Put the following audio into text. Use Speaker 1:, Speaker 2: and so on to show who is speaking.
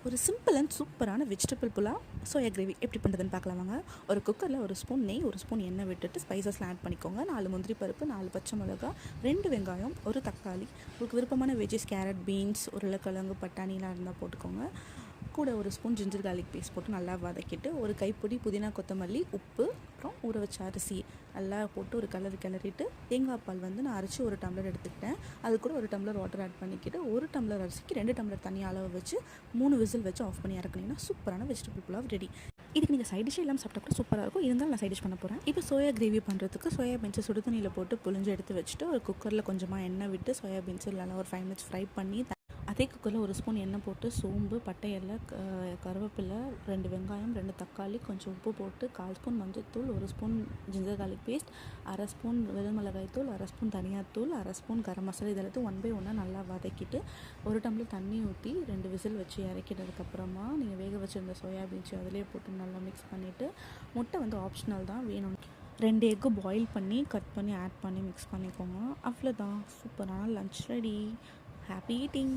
Speaker 1: ஒரு simple and சூப்பரான vegetable pulao soya gravy எப்படி பண்ணுறதுன்னு பார்க்கலாம் வாங்க. ஒரு குக்கரில் ஒரு ஸ்பூன் நெய், ஒரு ஸ்பூன் எண்ணெய் விட்டுட்டு ஸ்பைசஸ்லாம் ஆட் பண்ணிக்கோங்க. 4 முந்திரி பருப்பு, 4 பச்சை மிளகா, 2 வெங்காயம், ஒரு தக்காளி, உங்களுக்கு விருப்பமான வெஜ்ஜஸ் கேரட், பீன்ஸ், உருளைக்கிழங்கு, பட்டாணிலாம் இருந்தால் போட்டுக்கோங்க. கூட ஒரு ஸ்பூன் ஜிஞ்சர் கார்லிக் பேஸ்ட் போட்டு நல்லா வதக்கிட்டு, ஒரு கைப்பிடி புதினா, கொத்தமல்லி, உப்பு, அப்புறம் ஊற வச்ச அரிசி நல்லா போட்டு ஒரு கிளறிட்டு, தேங்காய் பால் வந்து நான் அரைச்சி ஒரு டம்ளர் எடுத்துக்கிட்டேன். அது கூட ஒரு டம்ளர் வாட்டர் ஆட் பண்ணிக்கிட்டு, ஒரு டம்ளர் அரிசிக்கு 2 டம்ளர் தண்ணி அளவு வச்சு 3 விசில் வச்சு ஆஃப் பண்ணி இறக்குனீங்கன்னா சூப்பரான வெஜிடபிள் புலாவ் ரெடி. இதுக்கு நீங்கள் சைட் டிஷ்ஷே இல்லாமல் சாப்பிட்டா கூட சூப்பராக இருக்கும். இருந்தாலும் நான் சைட் டிஷ் பண்ண போகிறேன். இப்போ சோயா கிரேவி பண்ணுறதுக்கு சோயா பீன்ஸை சுடு தண்ணியில் போட்டு புழிஞ்சு எடுத்து வச்சுட்டு, ஒரு குக்கரில் கொஞ்சமாக எண்ணெய் விட்டு சோயா பீன்ஸ் நல்லா ஒரு 5 மினிட்ஸ் ஃப்ரை பண்ணி, அதே குக்கரில் ஒரு ஸ்பூன் எண்ணெய் போட்டு சோம்பு, பட்டை இலை, கருவேப்பிலை, 2 வெங்காயம், 2 தக்காளி, கொஞ்சம் உப்பு போட்டு 1/4 ஸ்பூன் மஞ்சள்தூள், 1 spoon ginger garlic paste, 1/2 spoon வெறும் மிளகாய் தூள், 1/2 ஸ்பூன் தனியாத்தூள், 1/2 ஸ்பூன் கரம் மசாலா, இதெல்லாத்தையும் 1 பை 1 நல்லா வதக்கிட்டு, ஒரு டம்ளர் தண்ணி ஊற்றி 2 விசில் வச்சு இறக்கிட்டதுக்கப்புறமா நீங்கள் வேக வச்சுருந்த சோயா பீன்ஸ் அதிலே போட்டு நல்லா மிக்ஸ் பண்ணிவிட்டு, முட்டை வந்து ஆப்ஷனல் தான், வேணும் 2 எக்கு பாயில் பண்ணி கட் பண்ணி ஆட் பண்ணி மிக்ஸ் பண்ணிக்கோங்க. அவ்வளோதான், சூப்பரான லன்ச் ரெடி. Happy eating.